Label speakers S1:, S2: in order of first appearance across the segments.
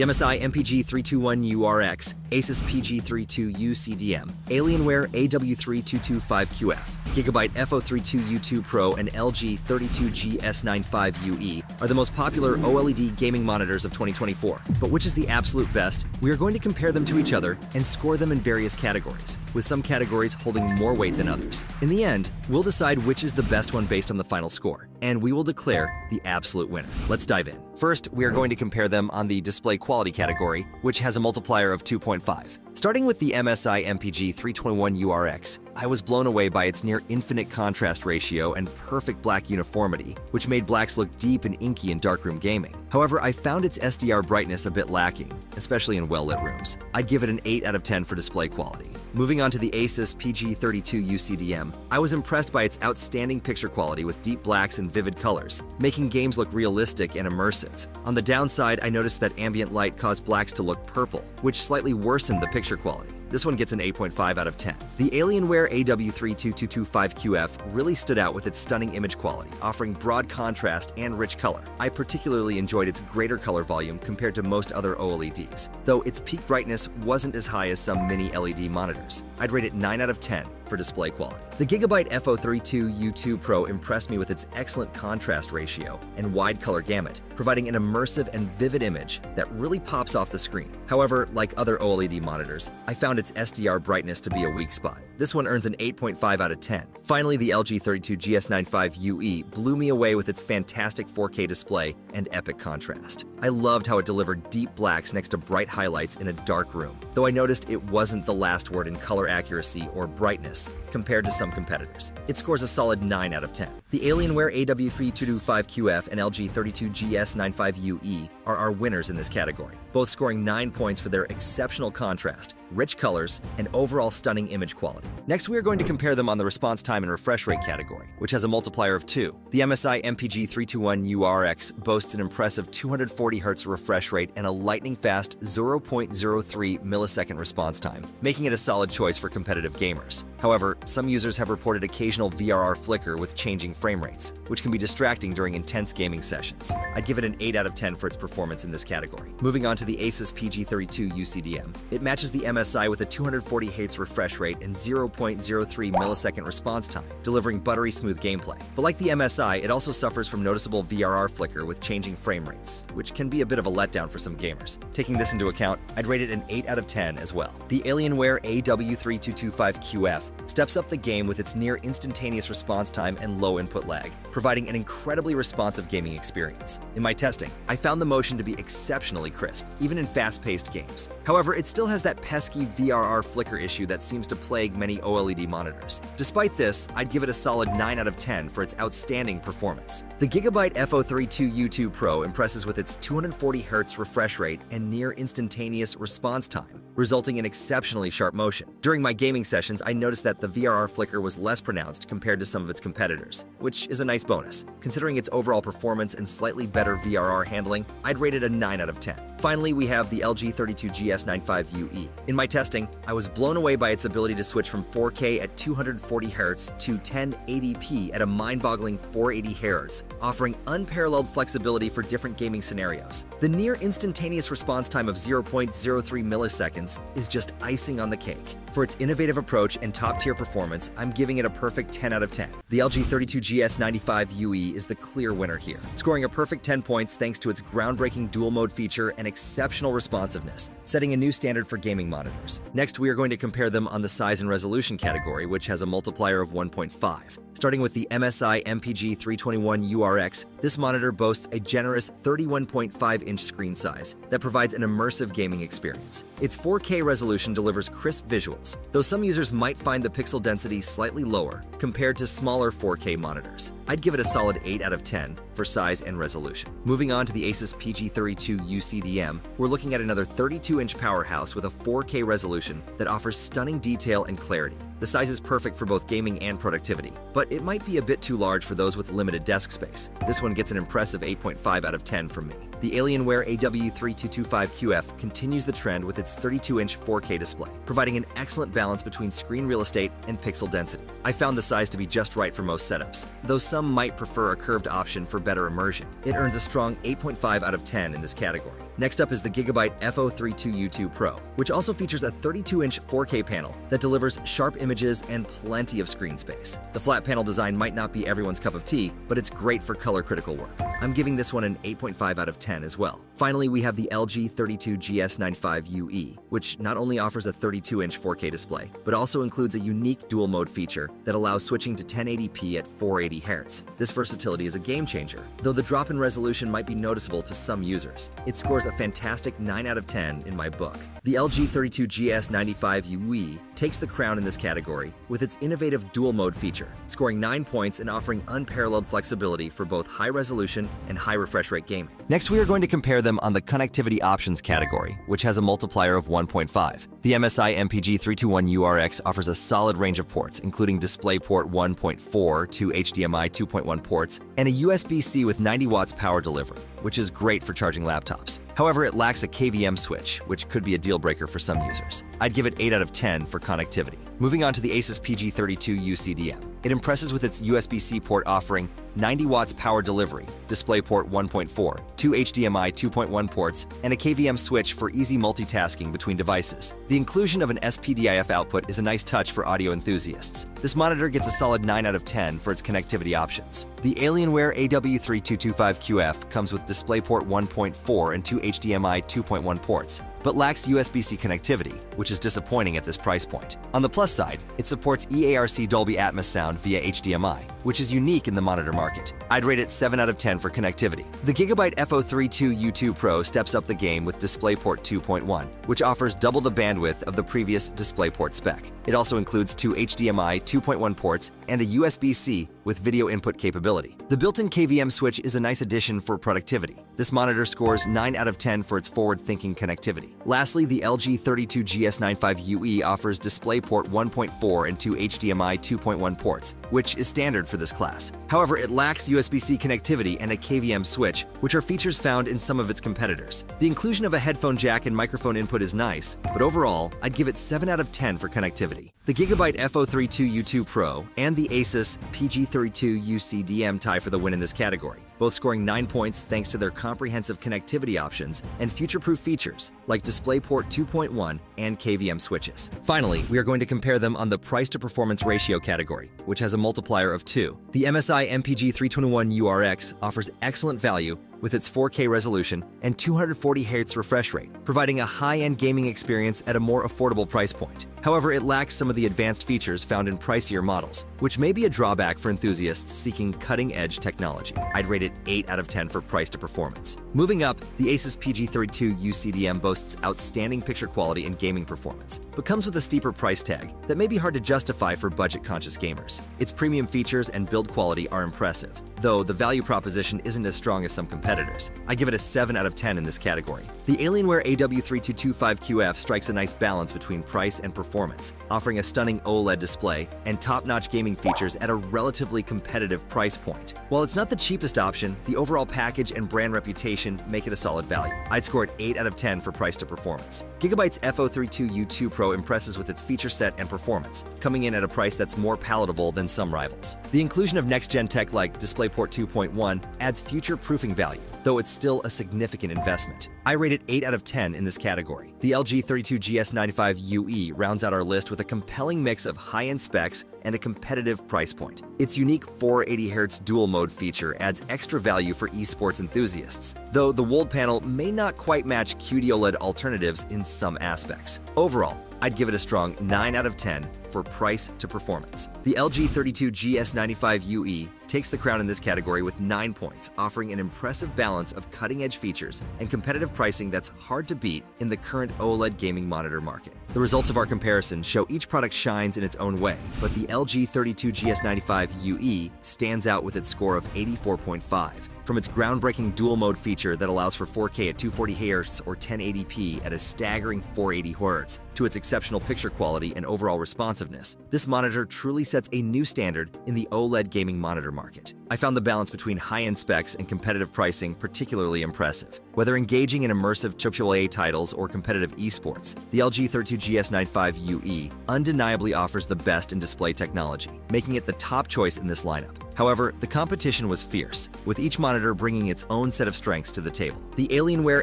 S1: The MSI MPG 321URX, Asus PG32UCDM, Alienware AW3225QF, Gigabyte FO32U2 Pro, and LG 32GS95UE are the most popular OLED gaming monitors of 2024. But which is the absolute best? We are going to compare them to each other and score them in various categories, with some categories holding more weight than others. In the end, we'll decide which is the best one based on the final score, and we will declare the absolute winner. Let's dive in. First, we are going to compare them on the display quality category, which has a multiplier of 2.5. Starting with the MSI MPG 321URX, I was blown away by its near infinite contrast ratio and perfect black uniformity, which made blacks look deep and inky in darkroom gaming. However, I found its SDR brightness a bit lacking, especially in well-lit rooms. I'd give it an 8 out of 10 for display quality. Moving on to the Asus PG32UCDM, I was impressed by its outstanding picture quality with deep blacks and vivid colors, making games look realistic and immersive. On the downside, I noticed that ambient light caused blacks to look purple, which slightly worsened the picture quality. This one gets an 8.5 out of 10. The Alienware AW3225QF really stood out with its stunning image quality, offering broad contrast and rich color. I particularly enjoyed its greater color volume compared to most other OLEDs, though its peak brightness wasn't as high as some mini LED monitors. I'd rate it 9 out of 10 for display quality. The Gigabyte FO32U2 Pro impressed me with its excellent contrast ratio and wide color gamut, providing an immersive and vivid image that really pops off the screen. However, like other OLED monitors, I found its SDR brightness to be a weak spot. This one earns an 8.5 out of 10. Finally, the LG 32GS95UE blew me away with its fantastic 4K display and epic contrast. I loved how it delivered deep blacks next to bright highlights in a dark room, though I noticed it wasn't the last word in color accuracy or brightness compared to some competitors. It scores a solid 9 out of 10. The Alienware AW3225QF and LG 32GS95UE are our winners in this category, both scoring 9 points for their exceptional contrast, rich colors, and overall stunning image quality. Next, we are going to compare them on the response time and refresh rate category, which has a multiplier of 2. The MSI MPG 321URX boasts an impressive 240Hz refresh rate and a lightning-fast 0.03 millisecond response time, making it a solid choice for competitive gamers. However, some users have reported occasional VRR flicker with changing frame rates, which can be distracting during intense gaming sessions. I'd give it an 8 out of 10 for its performance in this category. Moving on to the Asus PG32UCDM. It matches the MSI with a 240Hz refresh rate and 0.03 millisecond response time, delivering buttery smooth gameplay. But like the MSI, it also suffers from noticeable VRR flicker with changing frame rates, which can be a bit of a letdown for some gamers. Taking this into account, I'd rate it an 8 out of 10 as well. The Alienware AW3225QF steps up the game with its near instantaneous response time and low input lag, providing an incredibly responsive gaming experience. In my testing, I found the motion to be exceptionally crisp, even in fast-paced games. However, it still has that pesky VRR flicker issue that seems to plague many OLED monitors. Despite this, I'd give it a solid 9 out of 10 for its outstanding performance. The Gigabyte FO32U2 Pro impresses with its 240Hz refresh rate and near instantaneous response time, resulting in exceptionally sharp motion. During my gaming sessions, I noticed that the VRR flicker was less pronounced compared to some of its competitors, which is a nice bonus. Considering its overall performance and slightly better VRR handling, I'd rate it a 9 out of 10. Finally, we have the LG 32GS95UE. In my testing, I was blown away by its ability to switch from 4K at 240Hz to 1080p at a mind-boggling 480Hz, offering unparalleled flexibility for different gaming scenarios. The near instantaneous response time of 0.03 milliseconds is just icing on the cake. For its innovative approach and top-tier performance, I'm giving it a perfect 10 out of 10. The LG 32GS95UE is the clear winner here, scoring a perfect 10 points thanks to its groundbreaking dual-mode feature and exceptional responsiveness, setting a new standard for gaming monitors. Next, we are going to compare them on the size and resolution category, which has a multiplier of 1.5. Starting with the MSI MPG 321URX, this monitor boasts a generous 31.5-inch screen size that provides an immersive gaming experience. Its 4K resolution delivers crisp visuals, though some users might find the pixel density slightly lower compared to smaller 4K monitors. I'd give it a solid 8 out of 10 for size and resolution. Moving on to the Asus PG32UCDM, we're looking at another 32-inch powerhouse with a 4K resolution that offers stunning detail and clarity. The size is perfect for both gaming and productivity, but it might be a bit too large for those with limited desk space. This one gets an impressive 8.5 out of 10 from me. The Alienware AW3225QF continues the trend with its 32-inch 4K display, providing an excellent balance between screen real estate and pixel density. I found the size to be just right for most setups, though some might prefer a curved option for better immersion. It earns a strong 8.5 out of 10 in this category. Next up is the Gigabyte FO32U2 Pro, which also features a 32-inch 4K panel that delivers sharp images and plenty of screen space. The flat panel design might not be everyone's cup of tea, but it's great for color-critical work. I'm giving this one an 8.5 out of 10 as well. Finally, we have the LG 32GS95UE, which not only offers a 32-inch 4K display, but also includes a unique dual-mode feature that allows switching to 1080p at 480 Hz. This versatility is a game changer, though the drop in resolution might be noticeable to some users. It scores a fantastic 9 out of 10 in my book. The LG 32GS95UE takes the crown in this category with its innovative dual-mode feature, scoring 9 points and offering unparalleled flexibility for both high-resolution and high refresh rate gaming. Next, we are going to compare them on the connectivity options category, which has a multiplier of 1.5. The MSI MPG 321URX offers a solid range of ports, including DisplayPort 1.4 to HDMI 2.1 ports, and a USB-C with 90 watts power delivery, which is great for charging laptops. However, it lacks a KVM switch, which could be a deal breaker for some users. I'd give it 8 out of 10 for connectivity. Moving on to the Asus PG32UCDM. It impresses with its USB-C port offering 90 watts power delivery, DisplayPort 1.4, 2 HDMI 2.1 ports, and a KVM switch for easy multitasking between devices. The inclusion of an SPDIF output is a nice touch for audio enthusiasts. This monitor gets a solid 9 out of 10 for its connectivity options. The Alienware AW3225QF comes with DisplayPort 1.4 and 2 HDMI 2.1 ports, but lacks USB-C connectivity, which is disappointing at this price point. On the plus side, it supports EARC Dolby Atmos sound via HDMI, which is unique in the monitor market. I'd rate it 7 out of 10 for connectivity. The Gigabyte FO32U2 Pro steps up the game with DisplayPort 2.1, which offers double the bandwidth of the previous DisplayPort spec. It also includes 2 HDMI 2.1 ports and a USB-C with video input capability. The built-in KVM switch is a nice addition for productivity. This monitor scores 9 out of 10 for its forward-thinking connectivity. Lastly, the LG 32GS95UE offers DisplayPort 1.4 and 2 HDMI 2.1 ports, which is standard for this class. However, it lacks USB-C connectivity and a KVM switch, which are features found in some of its competitors. The inclusion of a headphone jack and microphone input is nice, but overall, I'd give it 7 out of 10 for connectivity. The Gigabyte FO32U2 Pro and the Asus PG32UCDM tie for the win in this category, both scoring 9 points thanks to their comprehensive connectivity options and future-proof features like DisplayPort 2.1 and KVM switches. Finally, we are going to compare them on the price-to-performance ratio category, which has a multiplier of 2. The MSI MPG 321URX offers excellent value with its 4K resolution and 240 Hz refresh rate, providing a high-end gaming experience at a more affordable price point. However, it lacks some of the advanced features found in pricier models, which may be a drawback for enthusiasts seeking cutting-edge technology. I'd rate it 8 out of 10 for price to performance. Moving up, the Asus PG32UCDM boasts outstanding picture quality and gaming performance, but comes with a steeper price tag that may be hard to justify for budget-conscious gamers. Its premium features and build quality are impressive, though the value proposition isn't as strong as some competitors. I give it a 7 out of 10 in this category. The Alienware AW3225QF strikes a nice balance between price and performance, offering a stunning OLED display and top-notch gaming features at a relatively competitive price point. While it's not the cheapest option, the overall package and brand reputation make it a solid value. I'd score it 8 out of 10 for price to performance. Gigabyte's FO32U2 Pro impresses with its feature set and performance, coming in at a price that's more palatable than some rivals. The inclusion of next-gen tech like DisplayPort 2.1 adds future-proofing value, though it's still a significant investment. I rate it 8 out of 10 in this category. The LG 32GS95UE rounds out our list with a compelling mix of high-end specs and a competitive price point. Its unique 480 Hz dual mode feature adds extra value for esports enthusiasts, though the WOLED panel may not quite match QD-OLED alternatives in some aspects. Overall, I'd give it a strong 9 out of 10 for price to performance. The LG 32GS95UE takes the crown in this category with 9 points, offering an impressive balance of cutting-edge features and competitive pricing that's hard to beat in the current OLED gaming monitor market. The results of our comparison show each product shines in its own way, but the LG 32GS95UE stands out with its score of 84.5. From its groundbreaking dual-mode feature that allows for 4K at 240 Hz or 1080p at a staggering 480 Hz, to to its exceptional picture quality and overall responsiveness, this monitor truly sets a new standard in the OLED gaming monitor market. I found the balance between high-end specs and competitive pricing particularly impressive. Whether engaging in immersive AAA titles or competitive esports, the LG 32GS95UE undeniably offers the best in display technology, making it the top choice in this lineup. However, the competition was fierce, with each monitor bringing its own set of strengths to the table. The Alienware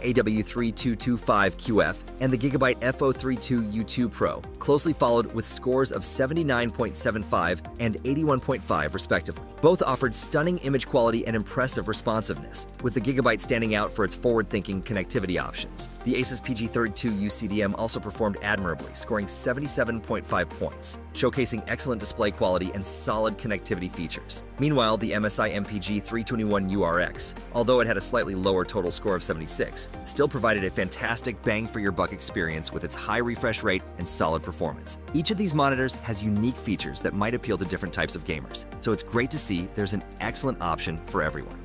S1: AW3225QF and the Gigabyte FO32U2 Pro closely followed with scores of 79.75 and 81.5 respectively. Both offered stunning image quality and impressive responsiveness, with the Gigabyte standing out for its forward-thinking connectivity options. The Asus PG32UCDM also performed admirably, scoring 77.5 points, showcasing excellent display quality and solid connectivity features. Meanwhile, the MSI MPG 321URX, although it had a slightly lower total score of 76, still provided a fantastic bang-for-your-buck experience with its high refresh rate and solid performance. Each of these monitors has unique features that might appeal to different types of gamers, so it's great to see there's an excellent option for everyone.